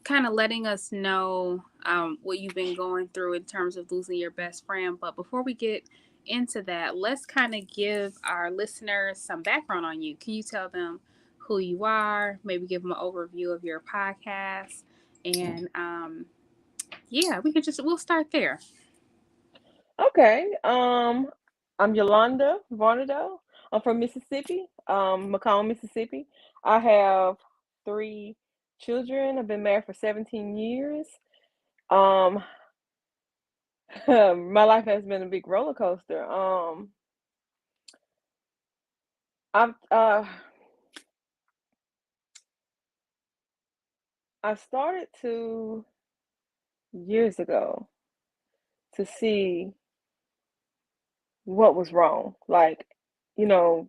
kind of letting us know what you've been going through in terms of losing your best friend. But before we get into that, let's kind of give our listeners some background on you. Can you tell them who you are? Maybe give them an overview of your podcast, and yeah, we'll start there. Okay. I'm Yolanda Varnado. I'm from Mississippi, McComb, Mississippi. I have three children. I've been married for 17 years. Um, my life has been a big roller coaster. I've I started to years ago to see what was wrong. Like, you know,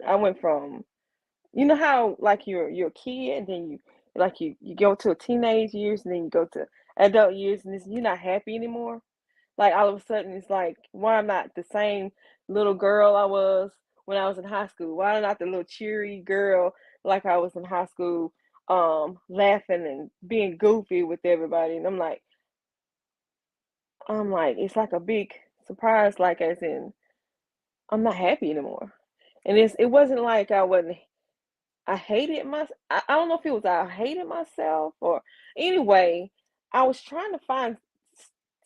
I went from how like you're a kid and then you go to a teenage years and then you go to adult years and you're not happy anymore. Like all of a sudden it's like why I'm not the same little girl I was when I was in high school. Why I'm not the little cheery girl like I was in high school, laughing and being goofy with everybody. And I'm like it's like a big surprise, like as in I'm not happy anymore. And it wasn't like I hated I don't know if it was I hated myself or anyway, I was trying to find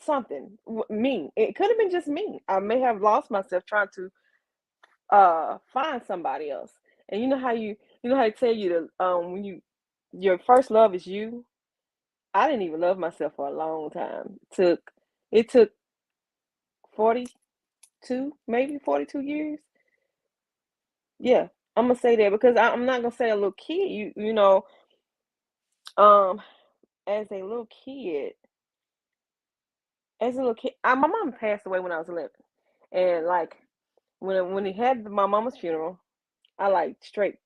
something me. It could have been just me. I may have lost myself trying to find somebody else. And you know how they tell you to when your first love is you. I didn't even love myself for a long time. It took 42, maybe 42 years. Yeah, I'm gonna say that because I'm not gonna say a little kid. Um as a little kid, my mom passed away when I was 11, and like when he had my mama's funeral, I like straight.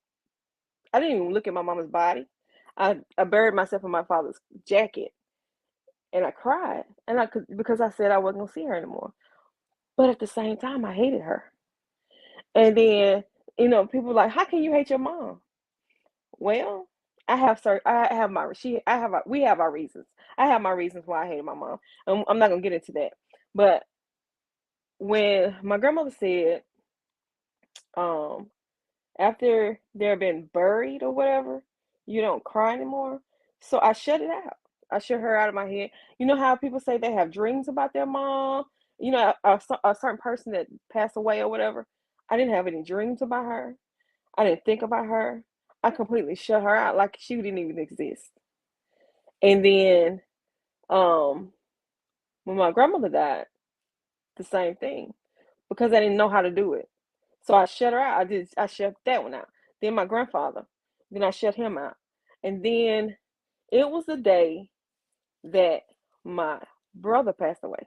I didn't even look at my mama's body. I buried myself in my father's jacket, and I cried, and I could because I said I wasn't gonna see her anymore. But at the same time, I hated her. And then people were like, how can you hate your mom? Well, I have my she I have we have our reasons. I have my reasons why I hated my mom. I'm not gonna get into that. But when my grandmother said, um, after they're been buried or whatever, you don't cry anymore. So I shut it out. I shut her out of my head. You know how people say they have dreams about their mom? A certain person that passed away or whatever. I didn't have any dreams about her. I didn't think about her. I completely shut her out like she didn't even exist. And then um when my grandmother died, the same thing because I didn't know how to do it. So I shut her out. I shut that one out. Then my grandfather, then I shut him out. And then it was the day that my brother passed away.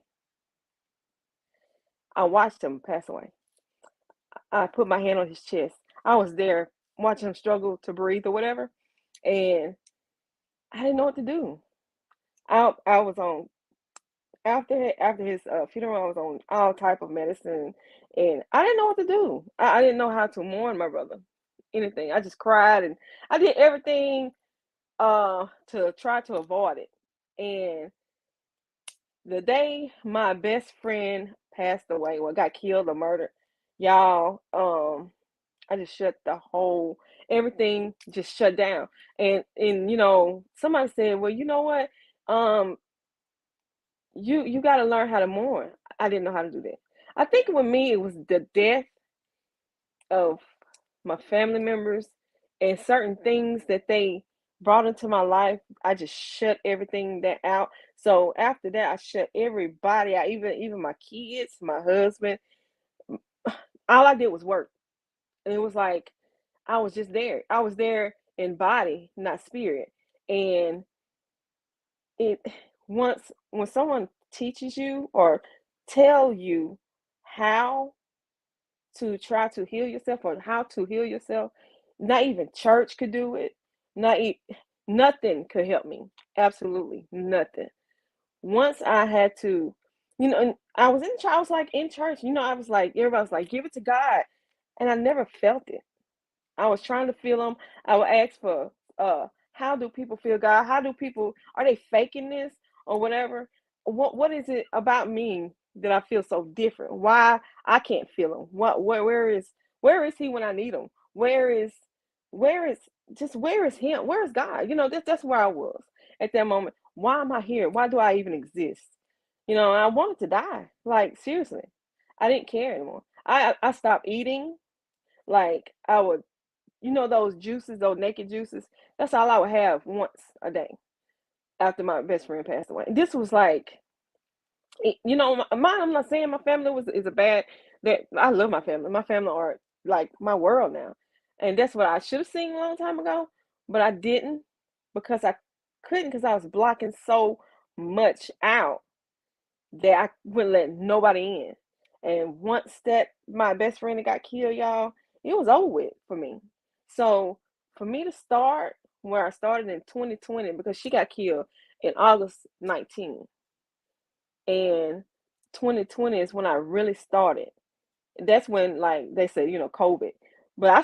I watched him pass away. I put my hand on his chest. I was there watching him struggle to breathe or whatever. And I didn't know what to do. I was on after his funeral. I was on all type of medicine, and I didn't know what to do. I didn't know how to mourn my brother. Anything. I just cried and I did everything to try to avoid it. And the day my best friend passed away, or got killed or murdered, y'all, I just shut the whole everything just shut down. And somebody said, well, you know what? Um, you got to learn how to mourn. I didn't know how to do that. I think with me it was the death of my family members and certain things that they brought into my life. I just shut everything that out. So after that, I shut everybody out, even my kids, my husband. All I did was work, and it was like I was just there. I was there in body, not spirit. And it once when someone teaches you or tell you how to try to heal yourself or how to heal yourself, not even church could do it. Not e- Nothing could help me. Absolutely nothing. Once I had to, and I was in church. I was like in church. I was like everybody was like, give it to God, and I never felt it. I was trying to feel them. I would ask for how do people feel God? How do people, are they faking this or whatever? What is it about me that I feel so different? Why I can't feel him? Where is he when I need him? Where is where is him? Where is God? That's where I was at that moment. Why am I here? Why do I even exist? I wanted to die. Like, seriously. I didn't care anymore. I stopped eating. Like, I would, those juices, those naked juices, that's all I would have once a day after my best friend passed away. This was like, I'm not saying my family is a bad, that I love my family. My family are like my world now. And that's what I should have seen a long time ago, but I didn't because I couldn't, because I was blocking so much out that I wouldn't let nobody in. And once that my best friend got killed, y'all, it was over with for me. So for me to start where I started in 2020, because she got killed in August 19th, and 2020 is when I really started. That's when, like they said, COVID. But I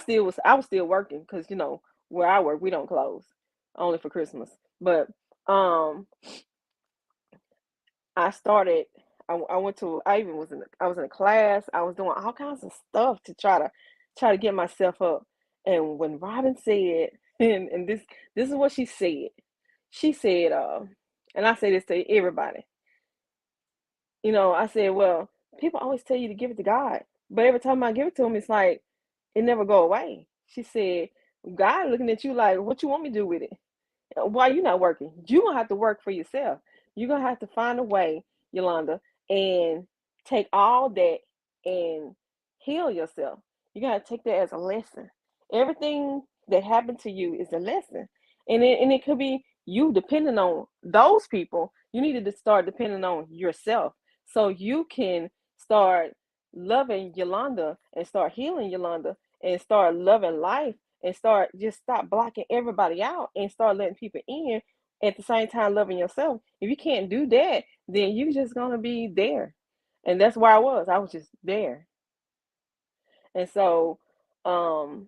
was still working because where I work we don't close, only for Christmas. But um I started. I went to. I even was in. I was in a class. I was doing all kinds of stuff to try to get myself up. And when Robin said, and this is what she said. She said, and I say this to everybody. I said, well, people always tell you to give it to God, but every time I give it to him, it's like it never go away. She said, God looking at you like, what you want me to do with it? Why you not working? You gonna have to work for yourself. You're gonna have to find a way, Yolanda, and take all that and heal yourself. You gotta take that as a lesson. Everything that happened to you is a lesson. And it could be you depending on those people. You needed to start depending on yourself so you can start loving Yolanda and start healing Yolanda and start loving life and stop blocking everybody out and start letting people in at the same time loving yourself. If you can't do that, then you just gonna be there. And that's where I was. I was just there. And so um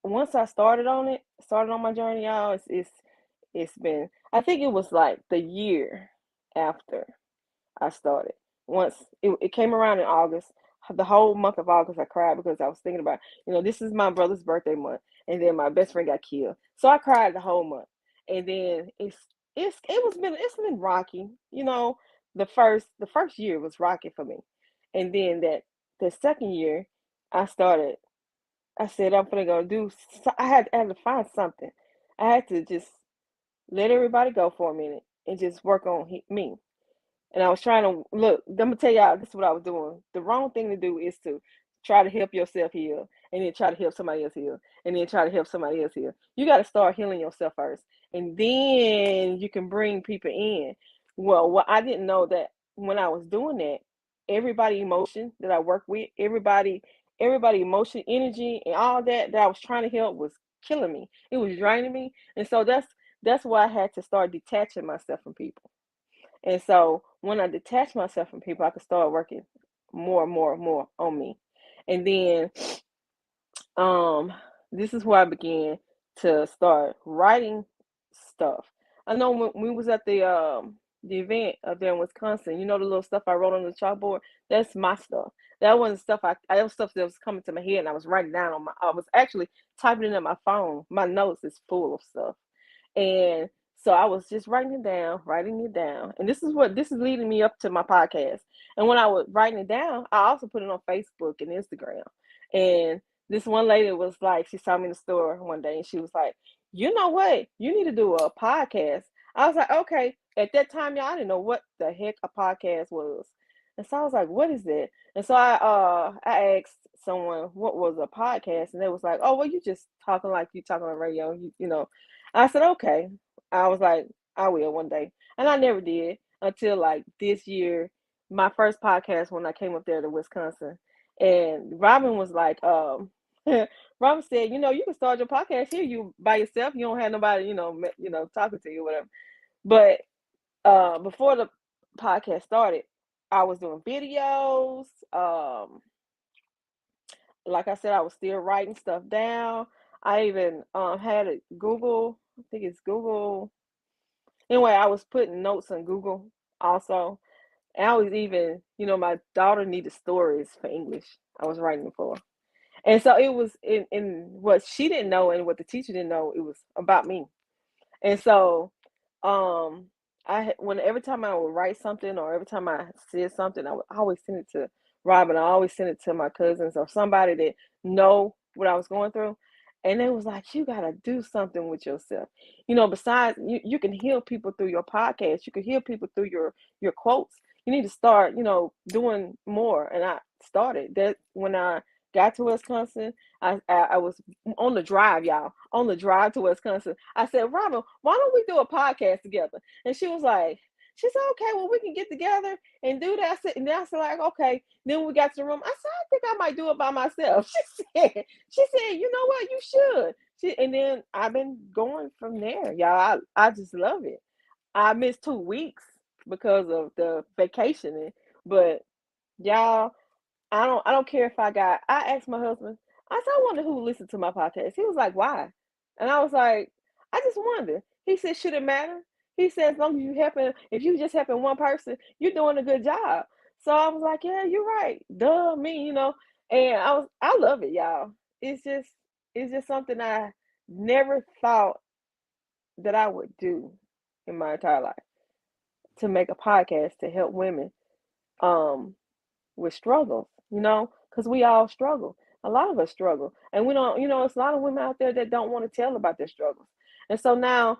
once I started on my journey, y'all, it's been, I think it was like the year after I started. Once it came around in August, the whole month of August, I cried because I was thinking about, this is my brother's birthday month, and then my best friend got killed, so I cried the whole month. And then it's been rocky. The first year was rocky for me, and then the second year, I started. I said I'm gonna go do. I had to find something. I had to just let everybody go for a minute and just work on me. And I was trying to look, I'm gonna tell y'all this is what I was doing. The wrong thing to do is to try to help yourself heal and then try to help somebody else heal and then try to help somebody else heal. You got to start healing yourself first, and then you can bring people in. Well, what I didn't know that when I was doing that, everybody emotion that I work with, everybody emotion, energy, and all that I was trying to help was killing me. It was draining me, and so that's why I had to start detaching myself from people. And so when I detach myself from people, I can start working more and more and more on me. And then um this is where I began to start writing stuff. I know when we was at the event up there in Wisconsin, the little stuff I wrote on the chalkboard, that's my stuff. That wasn't stuff that was stuff that was coming to my head and I was writing down I was actually typing it in my phone. My notes is full of stuff. And so I was just writing it down. And this is leading me up to my podcast. And when I was writing it down, I also put it on Facebook and Instagram. And this one lady was like, she saw me in the store one day and she was like, you know what? You need to do a podcast. I was like, okay. At that time, y'all, I didn't know what the heck a podcast was. And so I was like, what is that? And so I asked someone what was a podcast, and they was like, oh, well, you just talking like you talking on radio, I said, okay. I was like, I will one day. And I never did until like this year, my first podcast when I came up there to Wisconsin. And Robin was like, Robin said, you can start your podcast here, you by yourself. You don't have nobody, talking to you, whatever. But before the podcast started, I was doing videos. Like I said, I was still writing stuff down. I even had it Google. I think it's Google. Anyway, I was putting notes on Google also. And I was even, my daughter needed stories for English. I was writing them for her. And so it was in what she didn't know and what the teacher didn't know, it was about me. And so um when every time I would write something or every time I said something, I would always send it to Robin. I always send it to my cousins or somebody that know what I was going through. And it was like, you gotta do something with yourself. Besides you can heal people through your podcast, you can heal people through your quotes. You need to start, doing more. And I started that when I got to Wisconsin. I was on the drive, y'all, on the drive to Wisconsin. I said, Robin, why don't we do a podcast together? And she said, okay, well, we can get together and do that. And then I said, like, okay. Then we got to the room. I said, I think I might do it by myself. She said, you know what? You should. And then I've been going from there, y'all. I just love it. I missed 2 weeks because of the vacationing, but y'all, I don't care if I asked my husband, I said, I wonder who listened to my podcast. He was like, why? And I was like, I just wonder. He said, should it matter? He said, as long as if you just helping one person, you're doing a good job. So I was like, yeah, you're right. Duh, me. And I love it, y'all. It's just something I never thought that I would do in my entire life, to make a podcast to help women um with struggles, because we all struggle. A lot of us struggle. And we don't, it's a lot of women out there that don't want to tell about their struggles. And so now,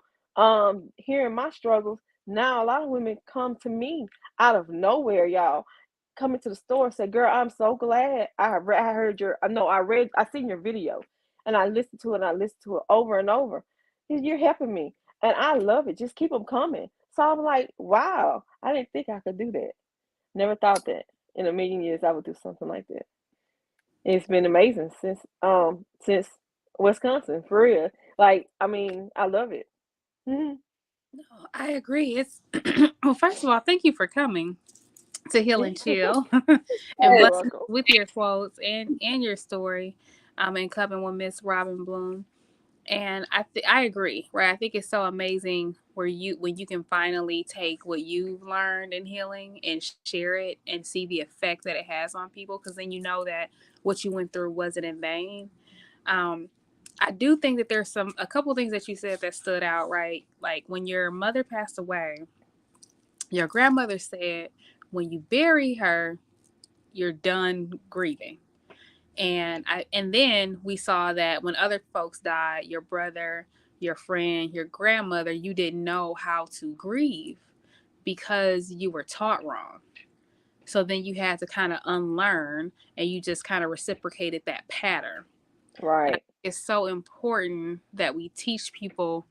hearing my struggles, now a lot of women come to me out of nowhere, y'all, coming to the store and say, girl, I'm so glad I heard I seen your video and I listened to it and I listened to it over and over. You're helping me. And I love it. Just keep them coming. So I'm like, wow, I didn't think I could do that. Never thought that in a million years I would do something like that. It's been amazing since Wisconsin, for real. Like, I mean, I love it. Mhm. I agree. It's well, first of all, thank you for coming to Heal and Chill and You're blessing us welcome. with your quotes and your story, and coming with Miss Robin Bloom. And I agree, right? I think it's so amazing when you can finally take what you've learned in healing and share it and see the effect that it has on people, because then you know that what you went through wasn't in vain. Um, I do think that there's a couple things that you said that stood out, right? Like when your mother passed away, your grandmother said, when you bury her, you're done grieving. And then we saw that when other folks died, your brother, your friend, your grandmother, you didn't know how to grieve because you were taught wrong. So then you had to kind of unlearn, and you just kind of reciprocated that pattern. And Right. it's so important that we teach people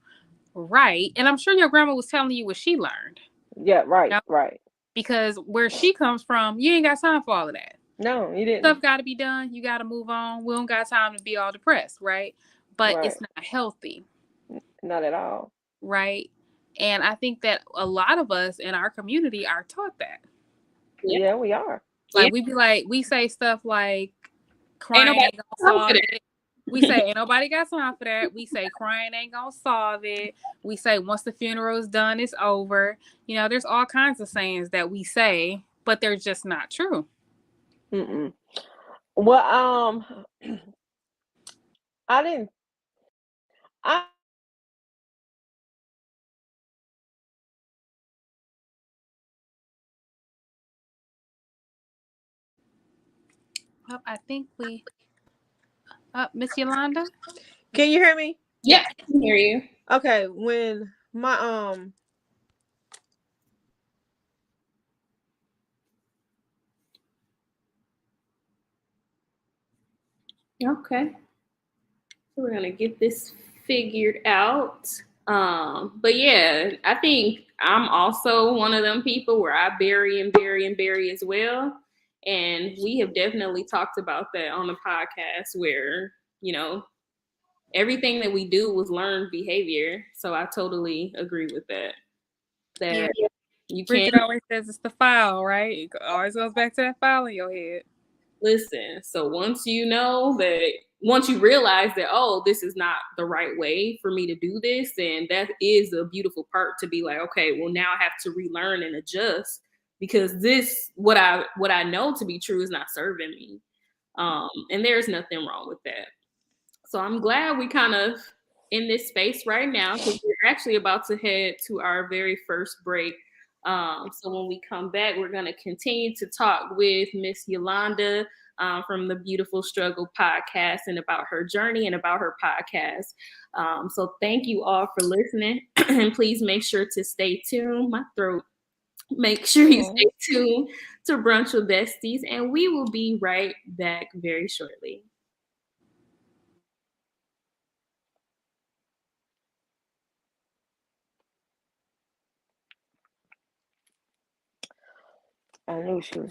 right. And I'm sure your grandma was telling you what she learned. Yeah, You right, know? right. Because where she comes from, you ain't got time for all of that. No, you didn't. Stuff got to be done. You got to move on. We don't got time to be all depressed, right? But Right. it's not healthy, Not at all. right? And I think that a lot of us in our community are taught that. Yeah. Yeah, we are. Yeah. Like we say stuff like Ain't crying nobody ain't gonna talking solve to it. We say ain't nobody got time for that. We say crying ain't gonna solve it. We say once the funeral is done, it's over. There's all kinds of sayings that we say, but they're just not true. Mm-mm. Well, I didn't. I I think Miss Yolanda. Can you hear me? Yeah, I can hear you. Okay. When my Okay. So we're gonna get this figured out. But yeah, I think I'm also one of them people where I bury and bury and bury as well. And we have definitely talked about that on the podcast where, everything that we do was learned behavior. So I totally agree with that. Yeah. That you can't Bridget always says it's the file, right? It always goes back to that file in your head. listen. So once you know that, once you realize that, oh, this is not the right way for me to do this, and that is a beautiful part to be like, okay, well, now I have to relearn and adjust because this, what I know to be true is not serving me. And there's nothing wrong with that. So I'm glad we kind of in this space right now because we're actually about to head to our very first break. So when we come back, we're going to continue to talk with Miss Yolanda from the Beautiful Struggle podcast and about her journey and about her podcast. So thank you all for listening. And please make sure to stay tuned. My throat. Make sure you stay tuned to Brunch with Besties, and we will be right back very shortly. I knew she was.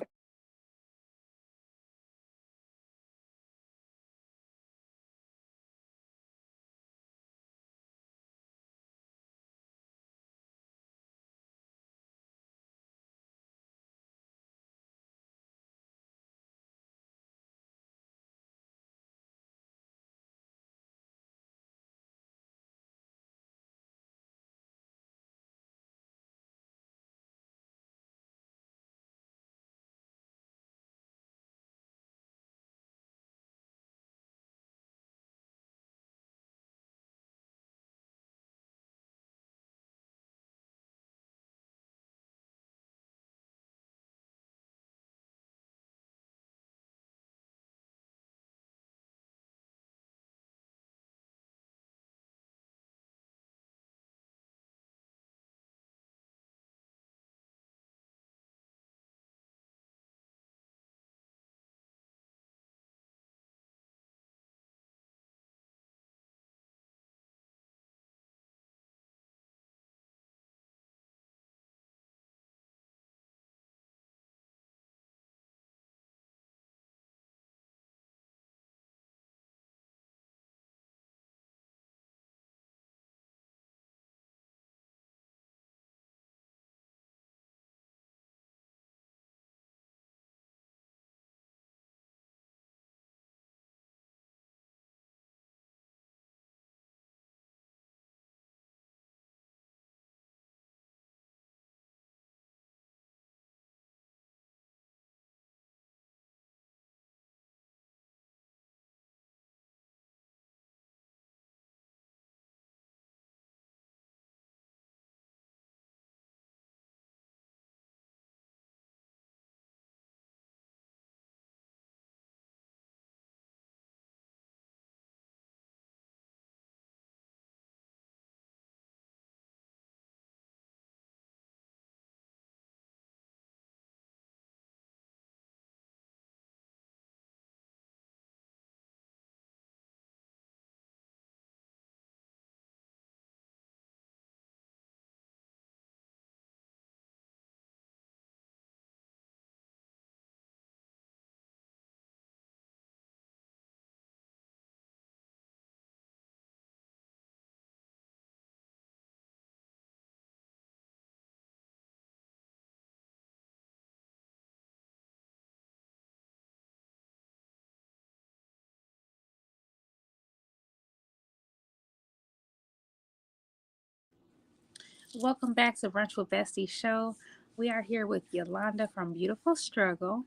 Welcome back to Brunch with Bestie show. We are here with Yolanda from Beautiful Struggle,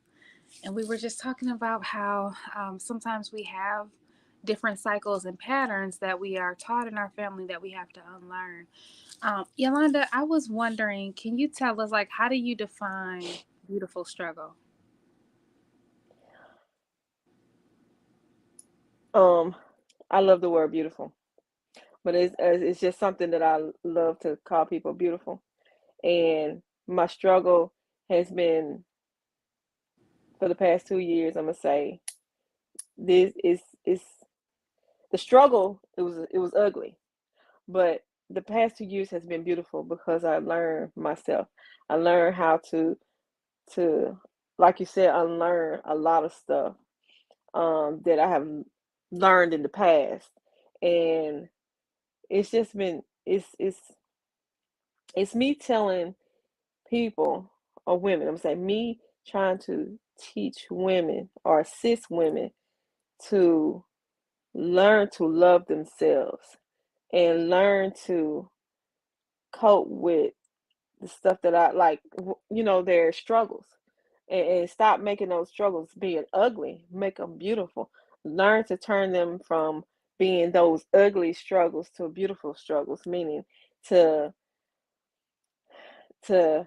and we were just talking about how sometimes we have different cycles and patterns that we are taught in our family that we have to unlearn. Yolanda, I was wondering, can you tell us, like, how do you define beautiful struggle? I love the word beautiful, but it's just something that I love to call people beautiful. And my struggle has been for the past 2 years. I'm gonna say this is the struggle. It was ugly, but the past 2 years has been beautiful because I learned myself. I learned how to like you said, unlearn a lot of stuff that I have learned in the past, and it's just been it's me telling people or women. I'm saying me trying to teach women or assist women to learn to love themselves and learn to cope with the stuff that I like, their struggles, and stop making those struggles being ugly, make them beautiful. Learn to turn them from being those ugly struggles to beautiful struggles, meaning to to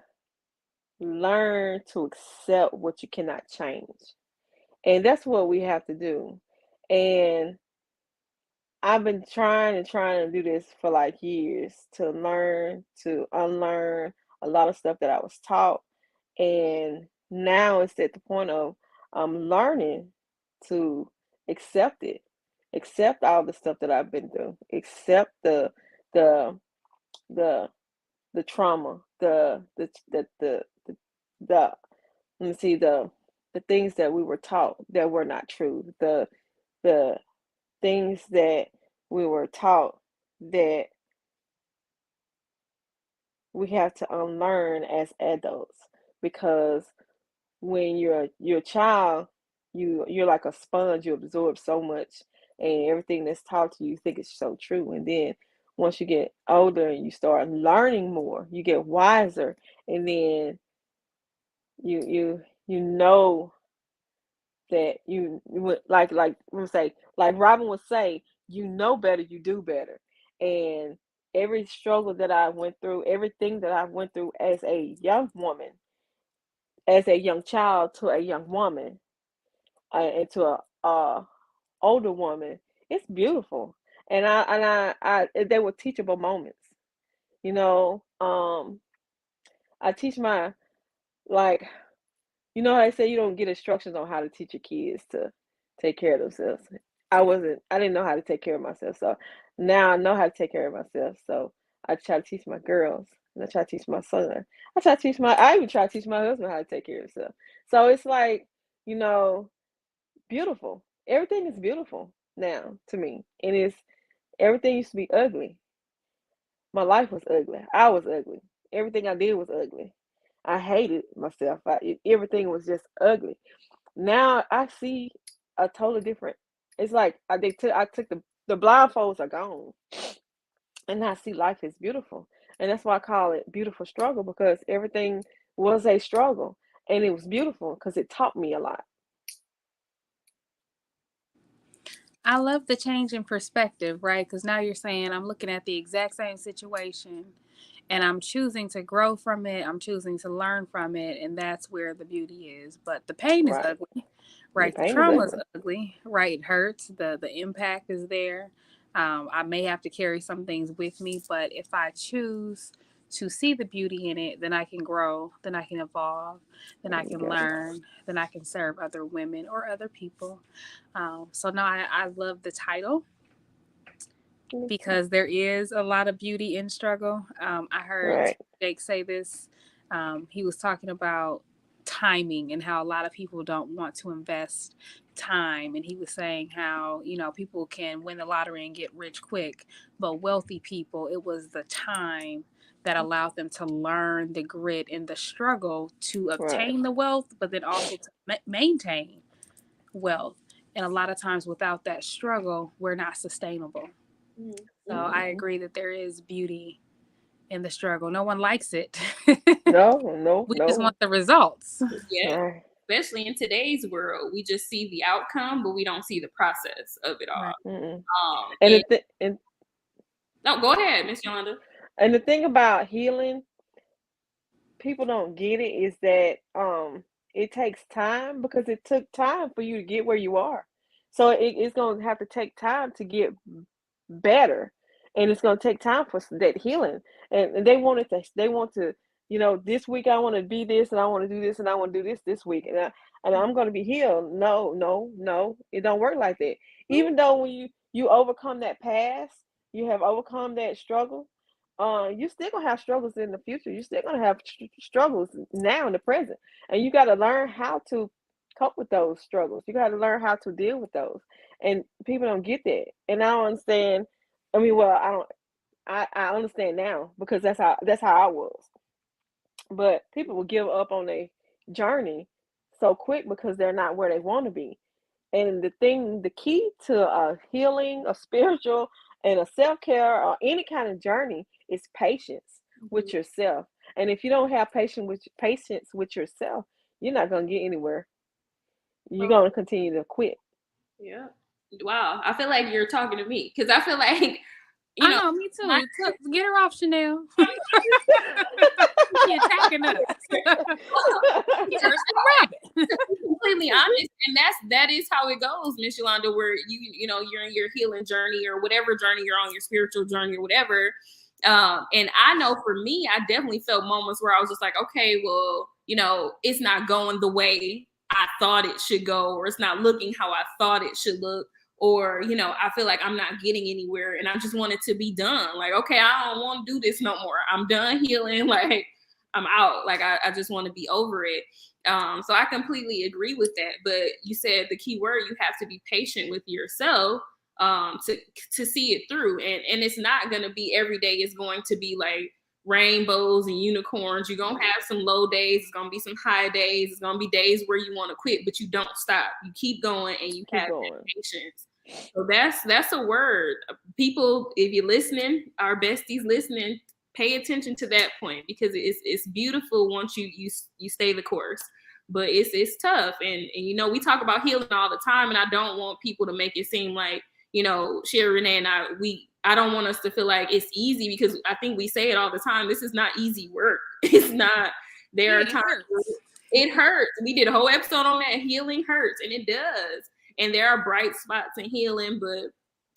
learn to accept what you cannot change. And that's what we have to do. And I've been trying and trying to do this for like years, to learn to unlearn a lot of stuff that I was taught. And now it's at the point of learning to accept it, accept all the stuff that I've been through, accept the the the trauma, the let me see, the things that we were taught that were not true, the things that we were taught that we have to unlearn as adults, because when you're a child, you're like a sponge. You absorb so much, and everything that's taught to you, you think it's so true. And then once you get older and you start learning more, you get wiser, and then you know that you would like we say, like Robin would say, you know better, you do better. And every struggle that I went through, everything that I went through as a young woman, as a young child to a young woman, and to a older woman, it's beautiful. And they were teachable moments. You know, I teach my, like, how they say you don't get instructions on how to teach your kids to take care of themselves. I didn't know how to take care of myself. So now I know how to take care of myself. So I try to teach my girls, and I try to teach my son. I even try to teach my husband how to take care of himself. So it's like, you know, beautiful. Everything is beautiful now to me. And everything used to be ugly. My life was ugly. I was ugly. Everything I did was ugly. I hated myself. Everything was just ugly. Now I see a totally different. It's like I took the blindfolds are gone, and I see life is beautiful, and that's why I call it beautiful struggle, because everything was a struggle, and it was beautiful because it taught me a lot. I love the change in perspective, right? Because now you're saying I'm looking at the exact same situation and I'm choosing to grow from it. I'm choosing to learn from it. And that's where the beauty is. But the pain is Right, ugly, the right? The pain is trauma is ugly. ugly, right? It hurts. The impact is there. I may have to carry some things with me, but if I choose to see the beauty in it, then I can grow, then I can evolve, then I can Yeah. learn, then I can serve other women or other people. So now I love the title because there is a lot of beauty in struggle. I heard Right. Jake say this. He was talking about timing and how a lot of people don't want to invest time. And he was saying how, people can win the lottery and get rich quick, but wealthy people, it was the time that allowed them to learn the grit and the struggle to Right. obtain the wealth, but then also to maintain wealth. And a lot of times without that struggle, we're not sustainable. So I Hmm. agree that there is beauty in the struggle. No one likes it. No, no, We just no. want the results. Yeah, Right. especially in today's world, we just see the outcome, but we don't see the process of it Right. all. Mm-mm. Um, And and no, go ahead, Miss Yolanda. the thing about healing, people don't get it, is that it takes time, because it took time for you to get where you are. So it's going to have to take time to get better, and it's going to take time for that healing. And they want to, this week I want to be this, and I want to do this, and I want to do this week, and I'm going to be healed. No, no, no, it don't work like that. Even though when you overcome that past, you have overcome that struggle, you still gonna have struggles in the future. You still gonna have struggles now in the present, and you got to learn how to cope with those struggles. You got to learn how to deal with those, and people don't get that. And I don't understand. I mean, well, I don't. I understand now, because that's how I was. But people will give up on their journey so quick because they're not where they want to be. And the key to a healing, a spiritual, and a self-care or any kind of journey is patience with yourself. And if you don't have patience with yourself, you're not gonna get anywhere. You're gonna continue to quit. Yeah. Wow. I feel like you're talking to me because I feel like, you I know, know, me too. Get her off, Chanel. You're attacking us. Completely honest, and that is how it goes, Miss Yolanda, where you know you're in your healing journey or whatever journey you're on, your spiritual journey or whatever. And I know for me, I definitely felt moments where I was just like, okay, well, you know, it's not going the way I thought it should go, or it's not looking how I thought it should look, or, you know, I feel like I'm not getting anywhere and I just want it to be done. Like, okay, I don't want to do this no more. I'm done healing. Like, I'm out. Like, I just want to be over it. So I completely agree with that. But you said the key word, you have to be patient with yourself to see it through. And it's not going to be every day is going to be like rainbows and unicorns. You're going to have some low days. It's going to be some high days. It's going to be days where you want to quit, but you don't stop. You keep going and you have patience. So that's a word. People, if you're listening, our besties listening, pay attention to that point because it's beautiful once you stay the course. But it's tough. And you know, we talk about healing all the time, and I don't want people to make it seem like, you know, Sherry Renee and I don't want us to feel like it's easy, because I think we say it all the time. This is not easy work. It's not. There are times it hurts. We did a whole episode on that. Healing hurts, and it does. And there are bright spots in healing, but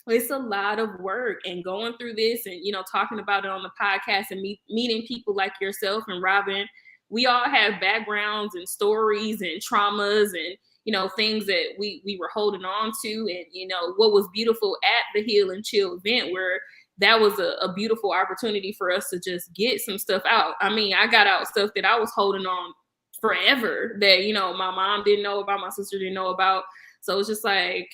it's a lot of work. And going through this and, you know, talking about it on the podcast and meeting people like yourself and Robin, we all have backgrounds and stories and traumas and, you know, things that we were holding on to. And, you know, what was beautiful at the Heal and Chill event, where that was a beautiful opportunity for us to just get some stuff out. I mean, I got out stuff that I was holding on forever that, you know, my mom didn't know about, my sister didn't know about. So it's just like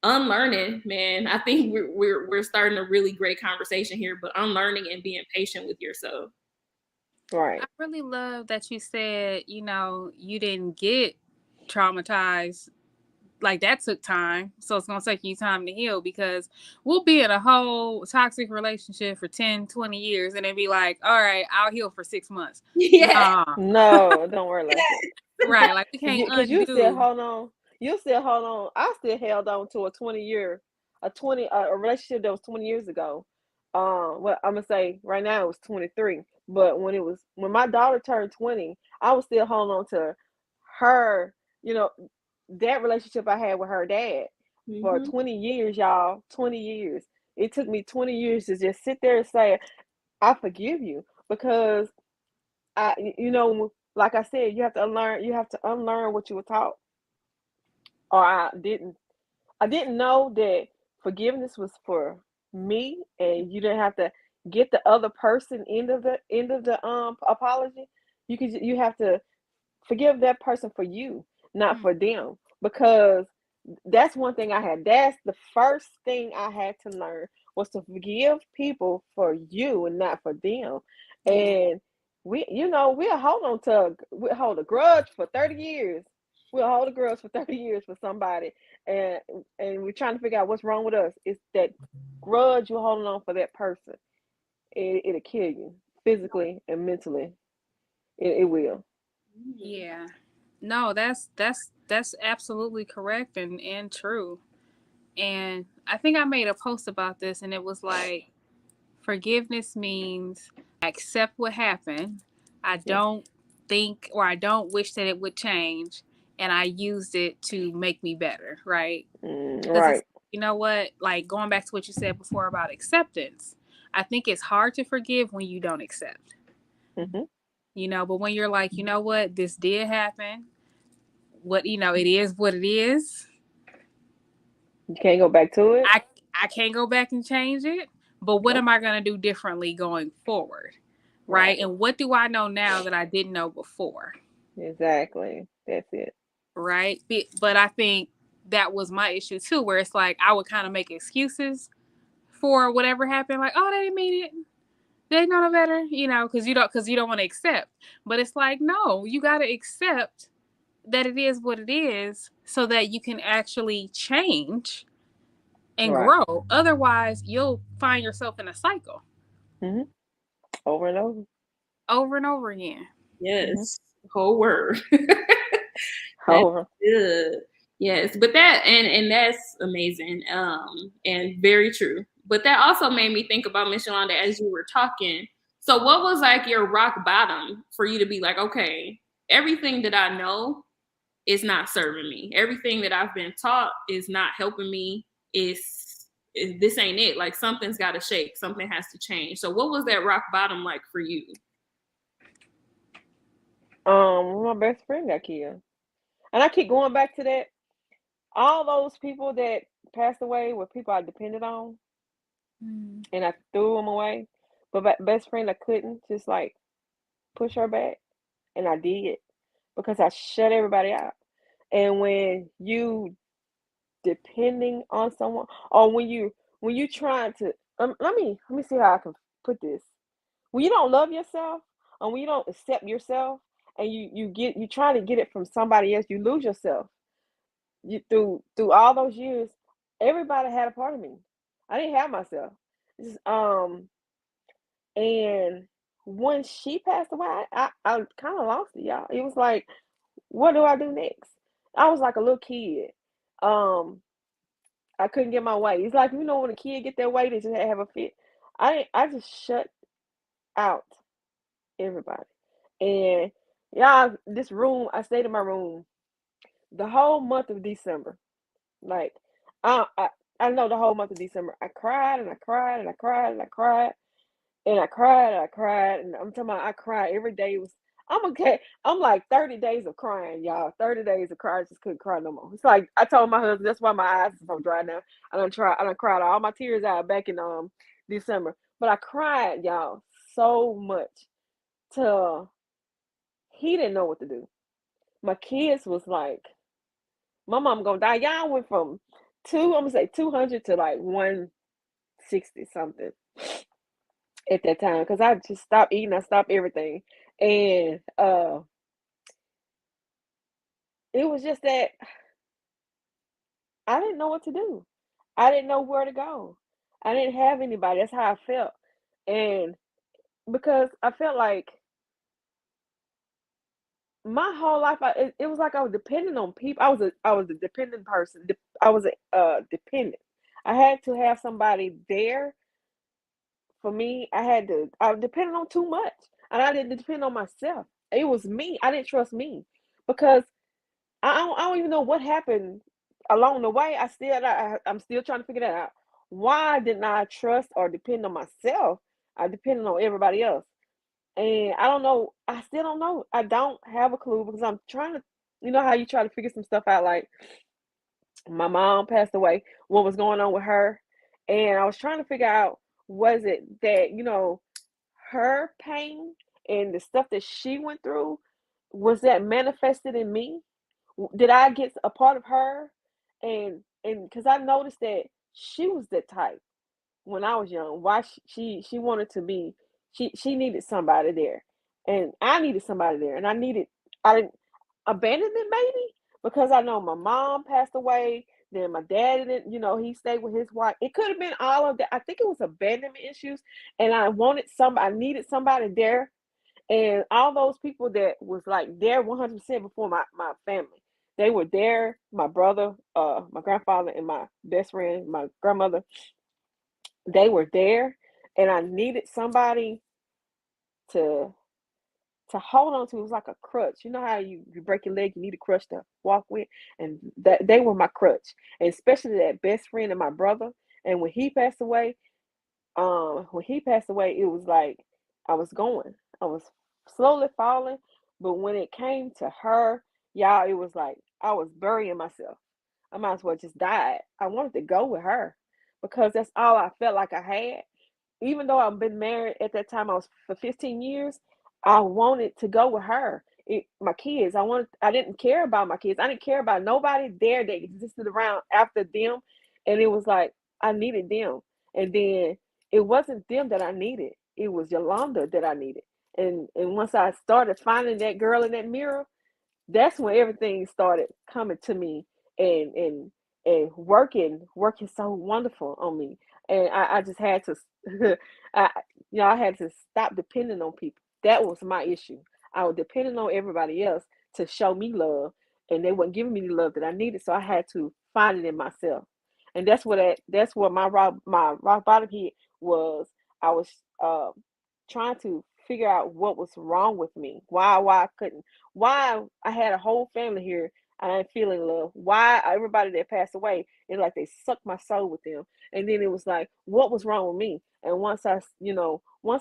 unlearning, man. I think we're starting a really great conversation here, but unlearning and being patient with yourself. Right. I really love that you said, you know, you didn't get traumatized. Like, that took time. So it's going to take you time to heal, because we'll be in a whole toxic relationship for 10, 20 years and then be like, all right, I'll heal for 6 months. Yeah. No, don't worry like that. Right. Like, we can't undo. Because you still hold on. You still hold on. I still held on to a relationship that was 20 years ago. Well, I'm gonna say right now it was 23. But when my daughter turned 20, I was still holding on to her, you know, that relationship I had with her dad for 20 years, y'all. 20 years. It took me 20 years to just sit there and say, I forgive you, because you know, like I said, you have to unlearn what you were taught. Or I didn't know that forgiveness was for me, and you didn't have to get the other person end of the apology. You have to forgive that person for you, not for them, because that's one thing that's the first thing I had to learn, was to forgive people for you and not for them. And we'll hold a grudge for 30 years. We'll hold a grudge for 30 years for somebody, and we're trying to figure out what's wrong with us. It's that grudge you're holding on for that person. It'll kill you physically and mentally. It will. Yeah. No, that's absolutely correct and true. And I think I made a post about this, and it was like, forgiveness means I accept what happened. I don't think, or I don't wish that it would change, and I used it to make me better, right? Right. You know what? Like, going back to what you said before about acceptance, I think it's hard to forgive when you don't accept. You know, but when you're like, you know what, this did happen. What, you know, it is what it is. You can't go back to it. I can't go back and change it. But what am I going to do differently going forward? Right? And what do I know now that I didn't know before? Exactly. That's it. Right? But I think that was my issue too, where it's like I would kind of make excuses for whatever happened. Like, oh, they didn't mean it. They know no better, you know, because you don't want to accept. But it's like, no, you got to accept that it is what it is so that you can actually change and Right. grow. Otherwise, you'll find yourself in a cycle Hmm. Over and over. over and over again. Yes, whole word. That's Over. good. Yes, but that and that's amazing. And very true. But that also made me think about Miss Yolanda as you were talking. So what was like your rock bottom for you to be like, okay, everything that I know is not serving me. Everything that I've been taught is not helping me. This ain't it. Like something's got to shake. Something has to change. So what was that rock bottom like for you? My best friend got killed, and I keep going back to that. All those people that passed away were people I depended on, and I threw them away. But best friend, I couldn't just like push her back, and I did because I shut everybody out. And when you depending on someone, or when you trying to, let me see how I can put this. When you don't love yourself, and when you don't accept yourself, and you trying to get it from somebody else, you lose yourself. You through all those years, everybody had a part of me. I didn't have myself. Just, and when she passed away, I kind of lost it, y'all. It was like, what do I do next? I was like a little kid. Um, I couldn't get my way. It's like, when a kid get their way, they just have a fit. I just shut out everybody. And y'all, this room, I stayed in my room the whole month of December. Like, I I, I know the whole month of December. I cried and I cried and I cried and I cried and I cried and I cried, and I'm talking about I cried every day. It was I'm okay. I'm like 30 days of crying, y'all. 30 days of crying. I just couldn't cry no more. It's like I told my husband that's why my eyes are so dry now. I done cried all my tears out back in December. But I cried, y'all, so much till he didn't know what to do. My kids was like, my mom gonna die. Y'all went from I'm gonna say 200 to like 160 something at that time because I just stopped eating. I stopped everything, and it was just that I didn't know what to do. I didn't know where to go. I didn't have anybody. That's how I felt, and because I felt like my whole life, it was like I was dependent on people. I was a dependent person. I was a dependent. I had to have somebody there for me. I was dependent on too much, and I didn't depend on myself. It was me. I didn't trust me because I don't even know what happened along the way. I'm still trying to figure that out. Why didn't I trust or depend on myself? I depended on everybody else. And I don't know. I still don't know. I don't have a clue because I'm trying to, how you try to figure some stuff out. Like my mom passed away, what was going on with her. And I was trying to figure out, was it that, her pain and the stuff that she went through, was that manifested in me? Did I get a part of her? And because I noticed that she was the type when I was young. Why she wanted to be, she needed somebody there, and I needed somebody there, and I didn't abandonment maybe because I know my mom passed away. Then my dad didn't, he stayed with his wife. It could have been all of that. I think it was abandonment issues, and I needed somebody there, and all those people that was like there 100% before my family. They were there. My brother, my grandfather, and my best friend, my grandmother, they were there, and I needed somebody to hold on to. It was like a crutch. You know how you break your leg, you need a crutch to walk with, and that they were my crutch, and especially that best friend of my brother. And when he passed away, it was like I was going. I was slowly falling, but when it came to her, y'all, it was like I was burying myself. I might as well just die. I wanted to go with her because that's all I felt like I had. Even though I've been married at that time, I was for 15 years. I wanted to go with her. My kids. I didn't care about my kids. I didn't care about nobody there that existed around after them. And it was like I needed them. And then it wasn't them that I needed. It was Yolanda that I needed. And once I started finding that girl in that mirror, that's when everything started coming to me, and working so wonderful on me. And I just had to I I had to stop depending on people. That was my issue. I was depending on everybody else to show me love, and they weren't giving me the love that I needed, so I had to find it in myself. And that's what my rock bottom hit was. I was uh, trying to figure out what was wrong with me. Why I couldn't, why I had a whole family here and I ain't feeling love. Why everybody that passed away, it's like they sucked my soul with them. And then it was like, what was wrong with me? And once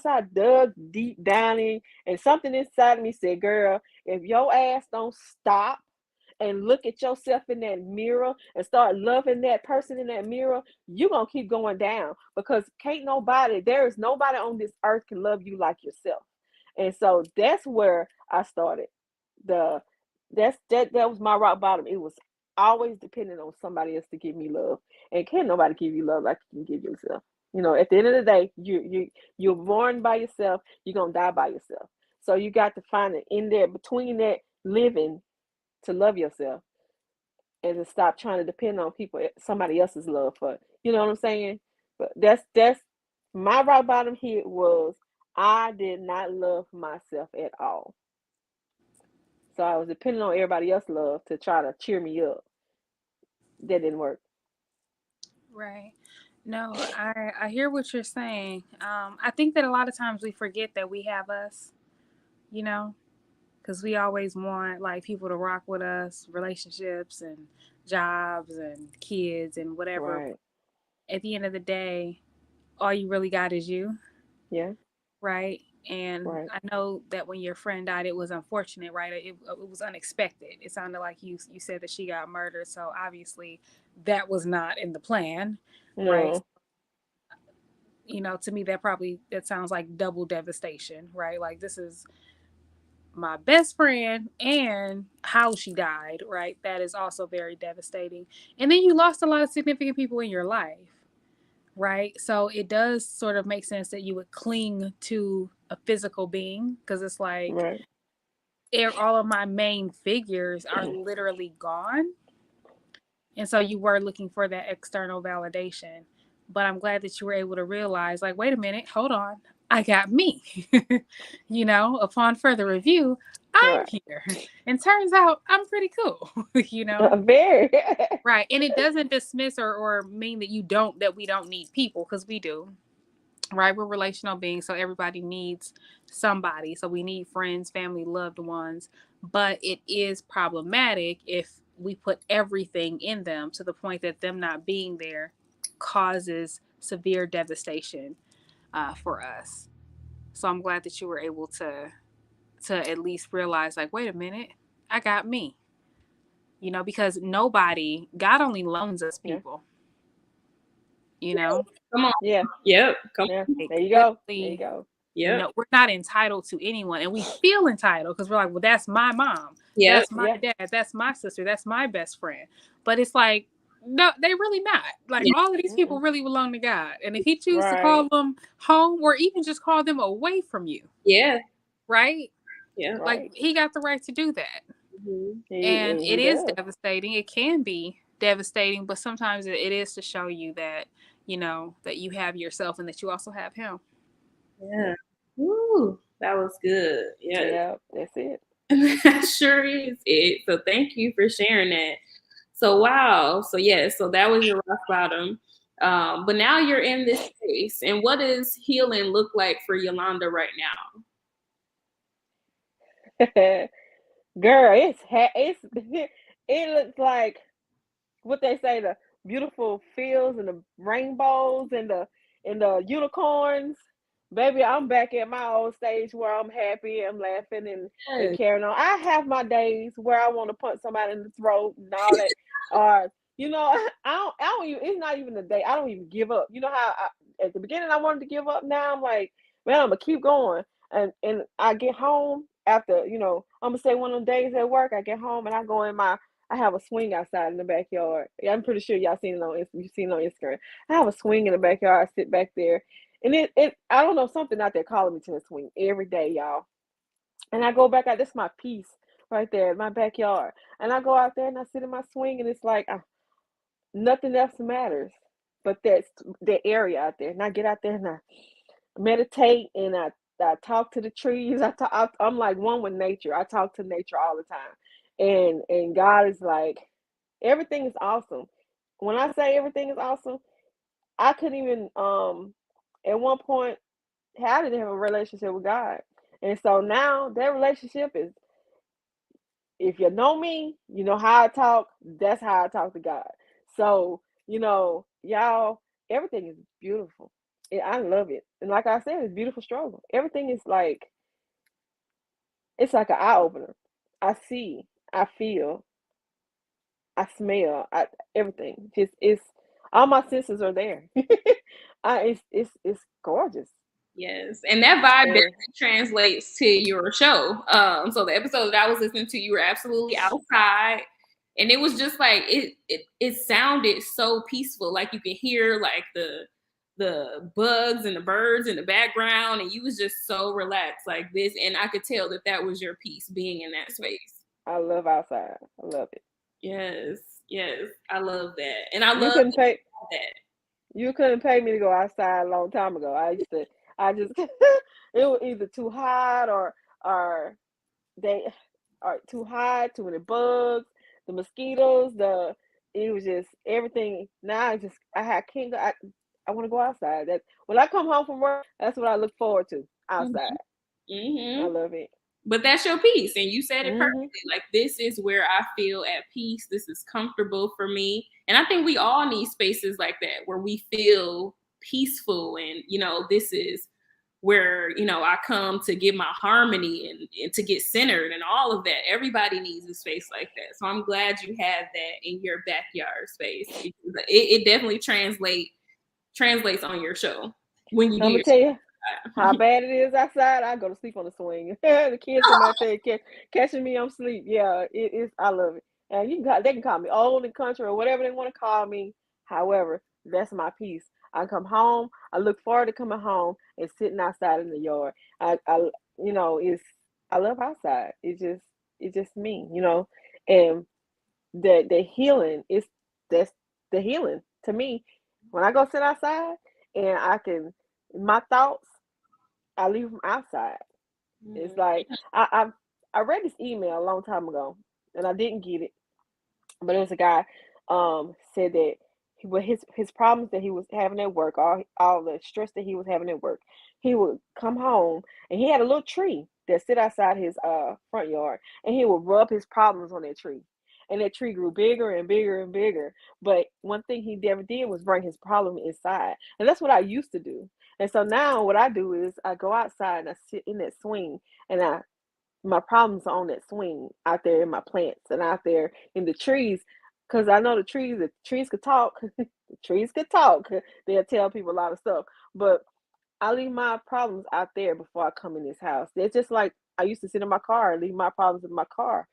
I dug deep down in, and something inside of me said, girl, if your ass don't stop and look at yourself in that mirror and start loving that person in that mirror, you're gonna keep going down, because there is nobody on this earth can love you like yourself. And so that's where I started. The that was my rock bottom. It was always depending on somebody else to give me love. And can't nobody give you love like you can give yourself. At the end of the day, you're born by yourself, you're gonna die by yourself. So you got to find it in there between that living to love yourself, and to stop trying to depend on somebody else's love for, you know what I'm saying? But that's my rock bottom hit was I did not love myself at all. So I was depending on everybody else's love to try to cheer me up. That didn't work. Right. No, I hear what you're saying. I think that a lot of times we forget that we have us, you know, because we always want like people to rock with us, relationships and jobs and kids and whatever. Right. At the end of the day, all you really got is you, Yeah. right? And Right. I know that when your friend died, it was unfortunate, right? It was unexpected. It sounded like you said that she got murdered, so obviously that was not in the plan, right? No. To me that sounds like double devastation, right? Like this is my best friend and how she died, right? That is also very devastating. And then you lost a lot of significant people in your life, right? So it does sort of make sense that you would cling to a physical being, because it's like Right. all of my main figures are literally gone. And so you were looking for that external validation. But I'm glad that you were able to realize, like, wait a minute, hold on. I got me. Upon further review, I'm Right. here. And turns out I'm pretty cool, Very. Right. And it doesn't dismiss or mean that we don't need people, because we do. Right. We're relational beings. So everybody needs somebody. So we need friends, family, loved ones. But it is problematic if we put everything in them to the point that them not being there causes severe devastation for us. So I'm glad that you were able to at least realize, like, wait a minute, I got me. Because God only loans us Yeah. people. Come on. Yeah. Yep. Come Yeah. on. There you go. There Literally, you go. Yep. we're not entitled to anyone, and we feel entitled because we're like, well, that's my mom, Yep. that's my Yeah. dad, that's my sister, that's my best friend. But it's like, no, they really not. Like, Yeah. all of these people Mm-mm. really belong to God, and if He chooses to Right. call them home, or even just call them away from you, Yeah. right? Yeah. Like, Right. He got the right to do that. Mm-hmm. And He it is does. devastating. It can be devastating, but sometimes it is to show you that that you have yourself and that you also have Him. Yeah. Woo. That was good. Yeah. Yeah. That's it. That sure is it. So thank you for sharing that. So wow. So yeah, so that was your rock bottom. But now you're in this space. And what does healing look like for Yolanda right now? Girl, it's it looks like what they say, the beautiful fields and the rainbows and the unicorns. Baby, I'm back at my old stage where I'm happy, I'm laughing and Yes. carrying on. I have my days where I want to punch somebody in the throat and all that. Uh, I don't even, it's not even a day. I don't even give up. You know how at the beginning I wanted to give up. Now I'm like, man, I'm gonna keep going. And I get home after, I'm gonna say one of them days at work. I get home and I have a swing outside in the backyard. Yeah, I'm pretty sure y'all seen it you've seen it on Instagram. I have a swing in the backyard. I sit back there, and it I don't know, something out there calling me to the swing every day, y'all. And I go back out. This is my peace right there in my backyard. And I go out there and I sit in my swing, and it's like nothing else matters but that's the area out there. And I get out there and I meditate, and I talk to the trees. I'm like one with nature. I talk to nature all the time. And God is like, everything is awesome. When I say everything is awesome, I couldn't even at one point I didn't have a relationship with God. And so now that relationship is, if you know me, you know how I talk, that's how I talk to God. So, y'all, everything is beautiful. I love it. And like I said, it's beautiful struggle. Everything is like, it's like an eye opener. I see, I feel, I smell, everything. Just it's all my senses are there. It's gorgeous. Yes, and that vibe And definitely translates to your show. So the episode that I was listening to, you were absolutely outside, and it was just like it sounded so peaceful. Like you could hear like the bugs and the birds in the background, and you was just so relaxed like this. And I could tell that was your peace being in that space. I love outside. I love it. Yes, yes, I love that, and I You love couldn't pay that. you couldn't pay me to go outside a long time ago. I just it was either too hot or they are too hot, too many bugs, the mosquitoes, it was just everything. Now can't go. I want to go outside. That when I come home from work, that's what I look forward to. Outside. I Mm-hmm. love it. But that's your peace, and you said it Mm-hmm. perfectly. Like, this is where I feel at peace. This is comfortable for me, and I think we all need spaces like that where we feel peaceful, and this is where I come to get my harmony and to get centered and all of that. Everybody needs a space like that, so I'm glad you have that in your backyard space, because it definitely translates on your show when you do I'm your gonna tell you how bad it is outside. I go to sleep on the swing. The kids come out there catching me on sleep. Yeah, it is. I love it. And they can call me old and country or whatever they want to call me. However, that's my peace. I come home. I look forward to coming home and sitting outside in the yard. It's I love outside. It's just me. And the healing is that's the healing to me. When I go sit outside and my thoughts, I leave them outside. It's like I read this email a long time ago, and I didn't get it, but it was a guy said that with his problems that he was having at work, all the stress that he was having at work, he would come home and he had a little tree that sit outside his front yard, and he would rub his problems on that tree. And that tree grew bigger and bigger and bigger. But one thing he never did was bring his problem inside. And that's what I used to do. And so now what I do is I go outside and I sit in that swing, and my problems are on that swing out there in my plants and out there in the trees. Cause I know the trees could talk. The trees could talk. They'll tell people a lot of stuff. But I leave my problems out there before I come in this house. It's just like I used to sit in my car and leave my problems in my car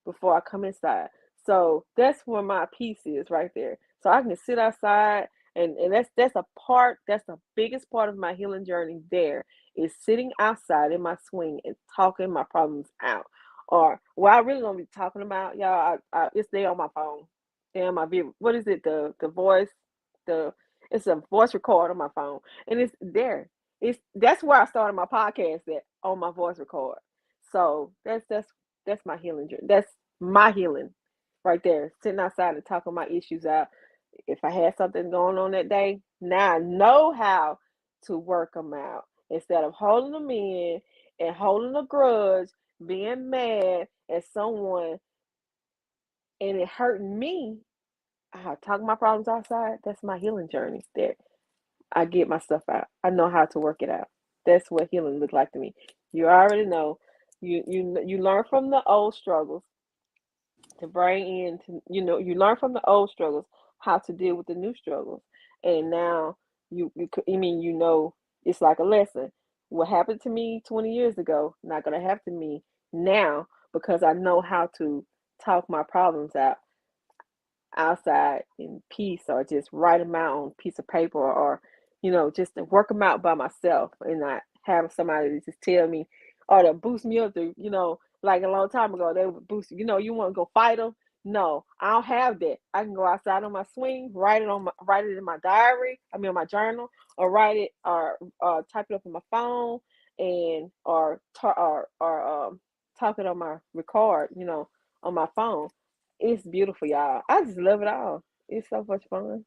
before I come inside. So that's where my peace is right there. So I can sit outside, and that's the biggest part of my healing journey there is sitting outside in my swing and talking my problems out. Or what I really gonna be talking about, y'all, it's there on my phone. And my video, what is it? The voice, it's a voice record on my phone. And it's there. That's where I started my podcast at, on my voice record. So that's my healing journey. That's my healing right there. Sitting outside and talking my issues out. If I had something going on that day, now I know how to work them out instead of holding them in and holding a grudge, being mad at someone and it hurting me. I talk my problems outside. That's my healing journey. There, I get my stuff out. I know how to work it out. That's what healing looks like to me. You already know. You learn from the old struggles to bring in to you learn from the old struggles how to deal with the new struggles, and now I mean it's like a lesson. What happened to me 20 years ago not gonna happen to me now because I know how to talk my problems out outside in peace, or just write them out on a piece of paper, or just to work them out by myself and not have somebody to just tell me or to boost me up to like a long time ago, they would boost you. You know, you want to go fight them. No, I don't have that. I can go outside on my swing, write it in my diary. I mean, on my journal, or write it, or type it up on my phone, and talk it on my record. You know, on my phone. It's beautiful, y'all. I just love it all. It's so much fun.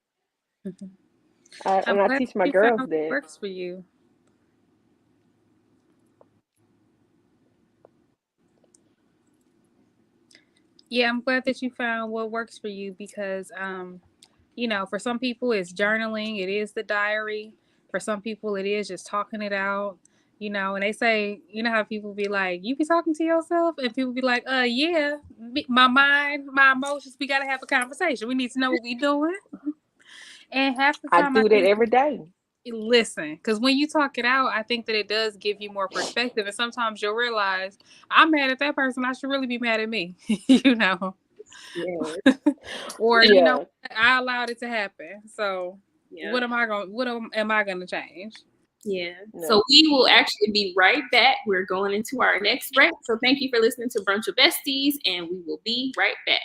I'm And I glad teach my you found girls what that. works for you. Yeah, I'm glad that you found what works for you because, you know, for some people it's journaling, it is the diary. For some people, it is just talking it out. You know, and they say, you know how people be like, you be talking to yourself, and people be like, yeah, my mind, my emotions, we gotta have a conversation. We need to know what we doing. And half the I time, I do that think every day. listen, because when you talk it out, I think that it does give you more perspective, and sometimes you'll realize I'm mad at that person. I should really be mad at me, you know, Yeah. or you know, Yeah. I allowed it to happen. So Yeah. what am I going? Am I going to change? Yeah. So No. we will actually be right back. We're going into our next break. So thank you for listening to Brunch of Besties, and we will be right back.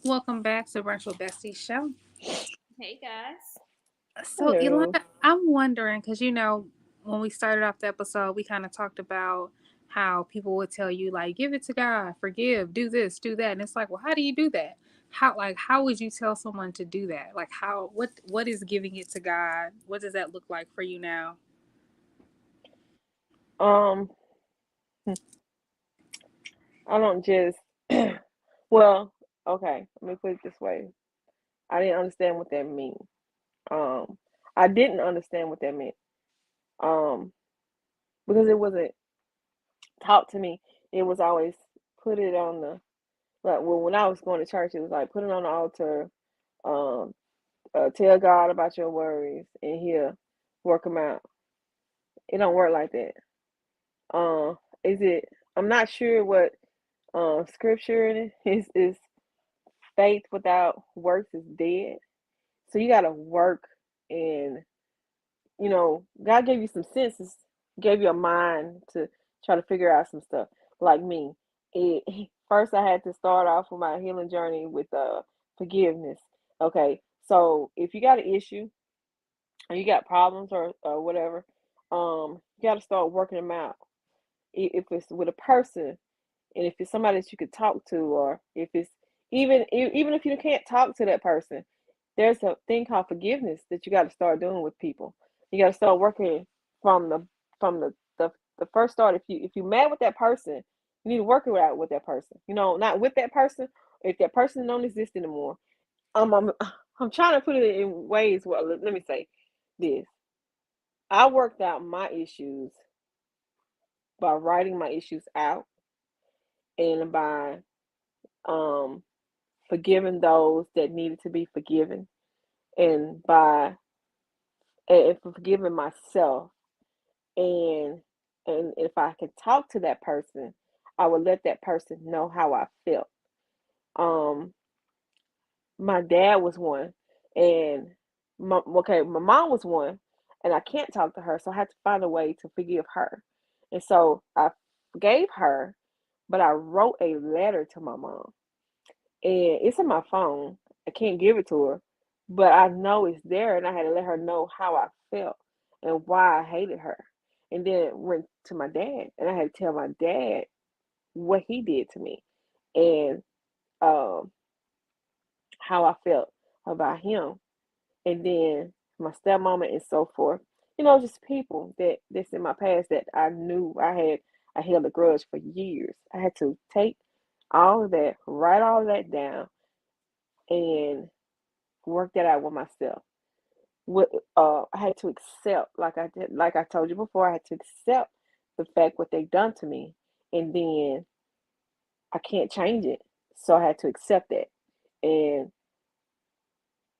Welcome back to Brunch with Bestie show. Hey guys. So, Ilana, Hello. I'm wondering because you know when we started off the episode, we kind of talked about how people would tell you like, give it to God, forgive, do this, do that, and it's like, well, how do you do that? How would you tell someone to do that? Like what is giving it to God? What does that look like for you now? Um, I don't just well, okay, let me put it this way. I didn't understand what that means. Um, I didn't understand what that meant. Um, because it wasn't taught to me. It was always put it on the like well when I was going to church, it was like put it on the altar, um, tell God about your worries and He'll work them out. It don't work like that. Is it? I'm not sure what scripture it is faith without works is dead. So you gotta work. And God gave you some senses, gave you a mind to try to figure out some stuff. Like me, first I had to start off with my healing journey with forgiveness. Okay, so if you got an issue or you got problems or whatever, you got to start working them out. If it's with a person, and if it's somebody that you could talk to, or if it's even if you can't talk to that person, there's a thing called forgiveness that you got to start doing with people. You got to start working from the first start. If you mad with that person, you need to work it out with that person. Not with that person. If that person don't exist anymore, I'm I'm trying to put it in ways. Well, let me say this. I worked out my issues by writing my issues out, and by um forgiving those that needed to be forgiven, and by and for forgiving myself. And and if I could talk to that person, I would let that person know how I felt. um my dad was one, and my mom was one, and I can't talk to her, so I had to find a way to forgive her. And so I forgave her, but I wrote a letter to my mom, and it's in my phone. I can't give it to her, but I know it's there, and I had to let her know how I felt and why I hated her. And then it went to my dad, and I had to tell my dad what he did to me, and um, how I felt about him. And then my stepmama and so forth. Just people that's in my past that I knew I held a grudge for years. I had to take all of that, write all of that down, and work that out with myself. What I had to accept, like I told you before, I had to accept the fact what they done to me, and then I can't change it, so I had to accept that, and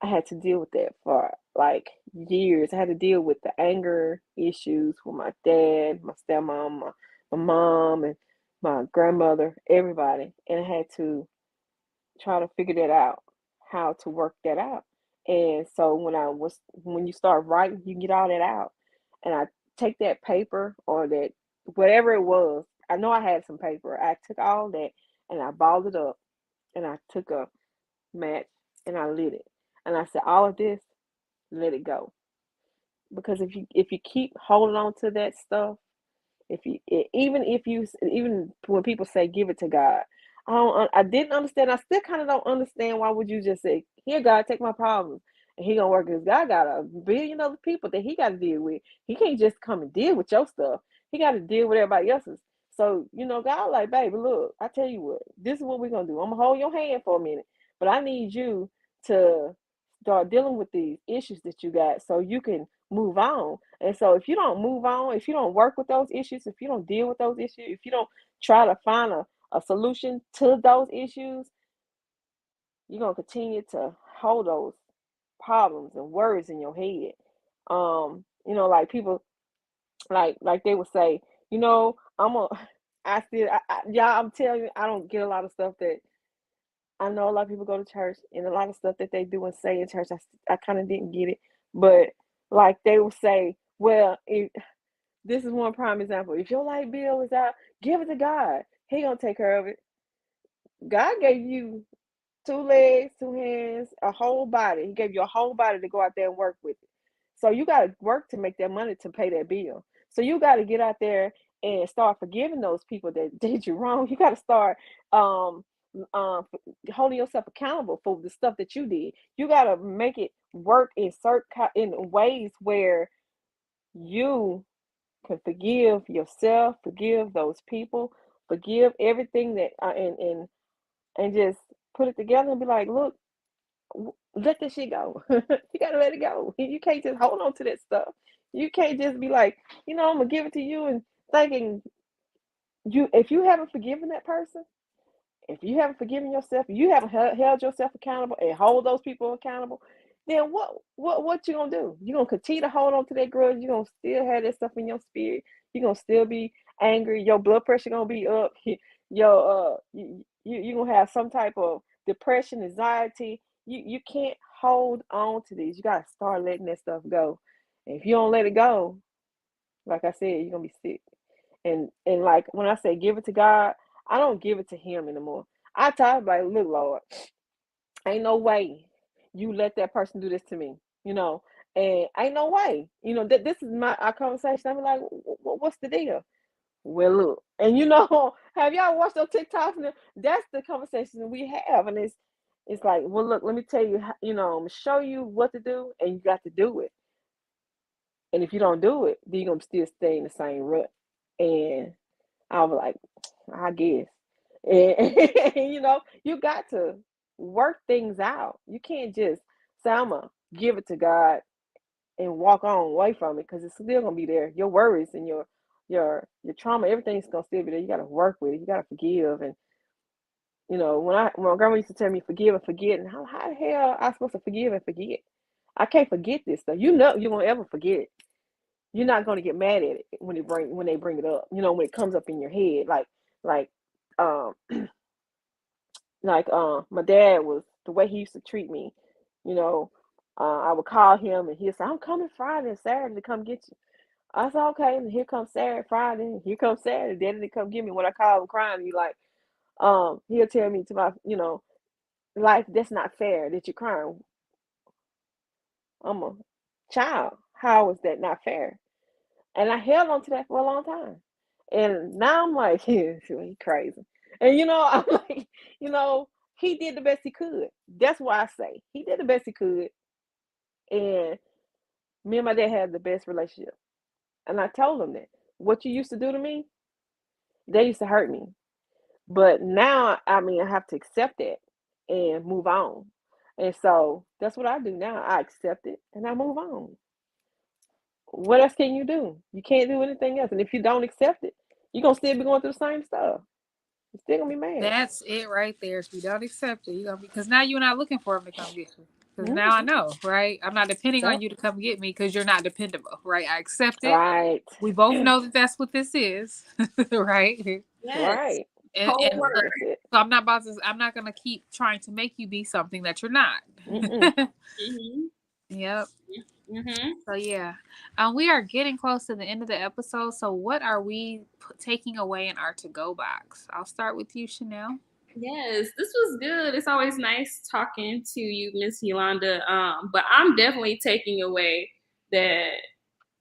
I had to deal with that for like years. I had to deal with the anger issues with my dad, my stepmom, my mom, and my grandmother, everybody, and I had to try to figure that out, how to work that out. And so when you start writing, you get all that out. And I take that paper or that whatever it was. I know I had some paper. I took all that and I balled it up, and I took a match and I lit it. And I said, all of this, let it go. Because if you keep holding on to that stuff, even when people say give it to God, I didn't understand. I still kind of don't understand, why would you just say, here, God, take my problems, and he gonna work? Because God got a billion other people that he got to deal with. He can't just come and deal with your stuff. He got to deal with everybody else's. So God, like, baby, look, I tell you what, this is what we're gonna do. I'm gonna hold your hand for a minute, but I need you to start dealing with these issues that you got, so you can move on. And so if you don't move on, if you don't work with those issues, if you don't deal with those issues, if you don't try to find a solution to those issues, you're gonna continue to hold those problems and worries in your head. Like people, like they would say, I'm a y'all, I'm telling you, I don't get a lot of stuff that I know. A lot of people go to church, and a lot of stuff that they do and say in church, I kind of didn't get it. But like they would say, well, this is one prime example. If your light bill is out, give it to God. He gonna take care of it. God gave you two legs, two hands, a whole body. He gave you a whole body to go out there and work with it. So you got to work to make that money to pay that bill. So you got to get out there and start forgiving those people that did you wrong. You got to start um, holding yourself accountable for the stuff that you did. You got to make it work in ways where you can forgive yourself, forgive those people, forgive everything that and just put it together and be like, look, let this shit go. You gotta let it go. You can't just hold on to that stuff. You can't just be like, I'm gonna give it to you and thinking if you haven't forgiven that person, if you haven't forgiven yourself, you haven't held yourself accountable and hold those people accountable, then what you gonna do? You gonna continue to hold on to that grudge? You gonna still have that stuff in your spirit? You gonna still be angry? Your blood pressure gonna be up? Your you gonna have some type of depression, anxiety. You can't hold on to these. You gotta start letting that stuff go. And if you don't let it go, like I said, you're gonna be sick. And like when I say give it to God, I don't give it to Him anymore. I talk like, look, Lord, ain't no way you let that person do this to me, you know. And ain't no way, you know, that this is my our conversation. I'm like, what's the deal? Well, look, and you know, have y'all watched those TikToks? And that's the conversation we have, and it's like, well, look, let me tell you, you know, I'm gonna show you what to do, and you got to do it. And if you don't do it, then you're gonna still stay in the same rut. And I was like, I guess. And you know, you got to work things out. You can't just say, I'm gonna give it to God and walk on away from it, because it's still gonna be there. Your worries and your trauma, everything's gonna still be there. You gotta work with it. You gotta forgive. And you know, when my grandma used to tell me forgive and forget, and how the hell I supposed to forgive and forget? I can't forget this stuff. You know, you're gonna ever forget it. You're not gonna get mad at it when they bring it up. You know, when it comes up in your head, like um my dad was the way he used to treat me. You know, I would call him and he'd say, I'm coming Friday and Saturday to come get you. I said, okay, and here comes Saturday, Friday, and here comes Saturday. Daddy to come get me. When I call him crying, he like, he'll tell me to my, you know, life, that's not fair that you're crying. I'm a child. How is that not fair? And I held on to that for a long time. And now I'm like, yeah, he crazy. And you know, I'm like, you know, he did the best he could. That's why I say he did the best he could. And me and my dad had the best relationship. And I told him that what you used to do to me, they used to hurt me. But now, I mean, I have to accept it and move on. And so that's what I do now. I accept it and I move on. What else can you do? You can't do anything else. And if you don't accept it, you're gonna still be going through the same stuff. You're still gonna be mad. That's it right there. If you don't accept it, you're gonna be, because now you're not looking for him to come get you. Because now I Hmm. know, right? I'm not depending on Yep. you to come get me because you're not dependable, right? I accept it. Right. We both know that that's what this is, right? Yes. Right. And Whole look, That's it. so I'm not about to. I'm not gonna keep trying to make you be something that you're not. Mm-mm. Mm-hmm. Yep. Mm-hmm. So yeah, we are getting close to the end of the episode. So what are we taking away in our to-go box? I'll start with you, Chanel. Yes, this was good. It's always nice talking to you, Miss Yolanda. But I'm definitely taking away that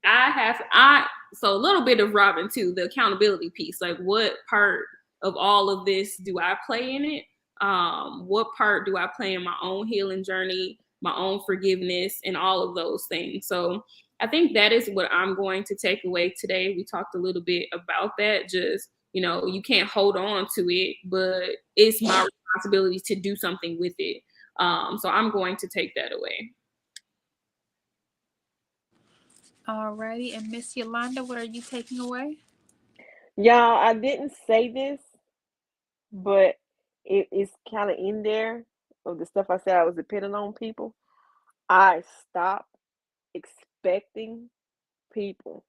I so a little bit of Robin too, the accountability piece. Like what part of all of this do I play in it? What part do I play in my own healing journey, my own forgiveness, and all of those things? So I think that is what I'm going to take away today. We talked a little bit about that. Just, you can't hold on to it, but it's my responsibility to do something with it. So I'm going to take that away. Alrighty, and Miss Yolanda, what are you taking away? Y'all, I didn't say this, but it's kind of in there of the stuff I said I was depending on people. I stopped expecting people.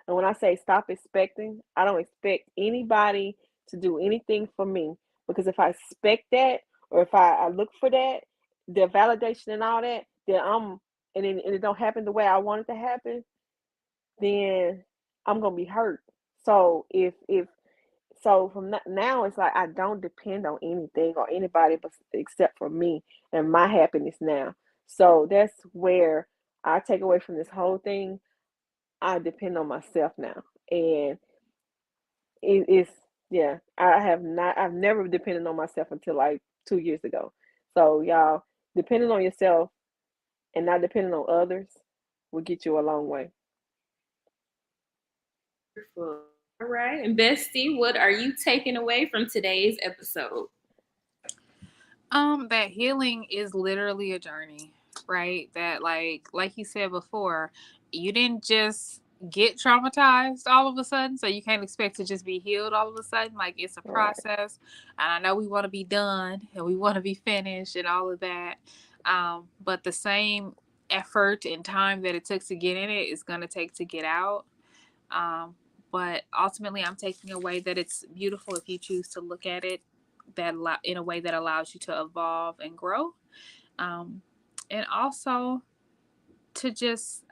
And when I say stop expecting, I don't expect anybody to do anything for me. Because if I expect that, or if I look for that, the validation and all that, then and it don't happen the way I want it to happen, then I'm gonna be hurt. So if so from now it's like I don't depend on anything or anybody but except for me and my happiness now. So that's where I take away from this whole thing. I depend on myself now, and it's yeah. I've never depended on myself until like 2 years ago. So y'all, depending on yourself and not depending on others will get you a long way. Wonderful. All right. And Bestie, what are you taking away from today's episode? That healing is literally a journey, right? That like you said before, you didn't just get traumatized all of a sudden, so you can't expect to just be healed all of a sudden. Like it's a Right. process. And I know we want to be done and we want to be finished and all of that. But the same effort and time that it took to get in it is gonna take to get out. Um, but ultimately, I'm taking away that it's beautiful if you choose to look at it in a way that allows you to evolve and grow. And also to just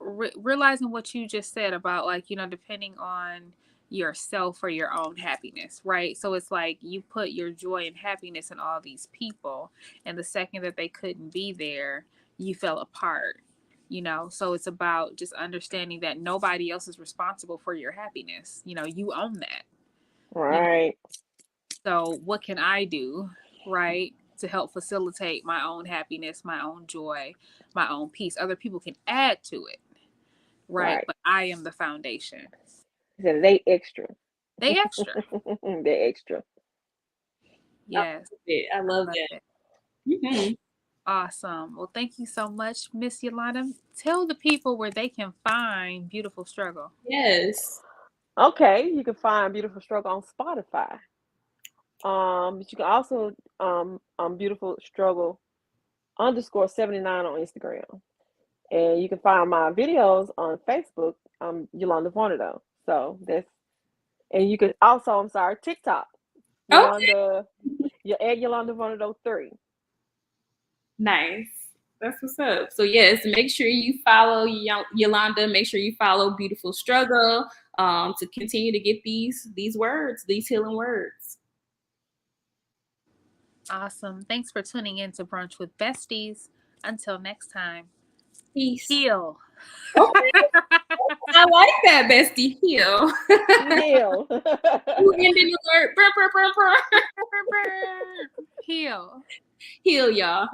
realizing what you just said about, like, depending on yourself for your own happiness, right? So it's like you put your joy and happiness in all these people, and the second that they couldn't be there, you fell apart. So it's about just understanding that nobody else is responsible for your happiness. You own that. Right. So what can I do, right, to help facilitate my own happiness, my own joy, my own peace? Other people can add to it, right? Right. But I am the foundation. So they extra. They extra. They extra. Yes. I love that. it. Mhm. Awesome. Well, thank you so much, Miss Yolanda. Tell the people where they can find Beautiful Struggle. Yes. Okay, you can find Beautiful Struggle on Spotify. But you can also Beautiful Struggle _79 on Instagram. And you can find my videos on Facebook, Yolanda Vornado. So and you can also, I'm sorry, TikTok. Yolanda, you add Yolanda Vornado 3. Nice. That's what's up. So yes, make sure you follow Yolanda. Make sure you follow Beautiful Struggle to continue to get these words, these healing words. Awesome. Thanks for tuning in to Brunch with Besties. Until next time, Peace. heal. Okay. I like that, bestie. Heal. Heal. Ending alert. Brr, brr, brr, brr. Heal. Heal, y'all.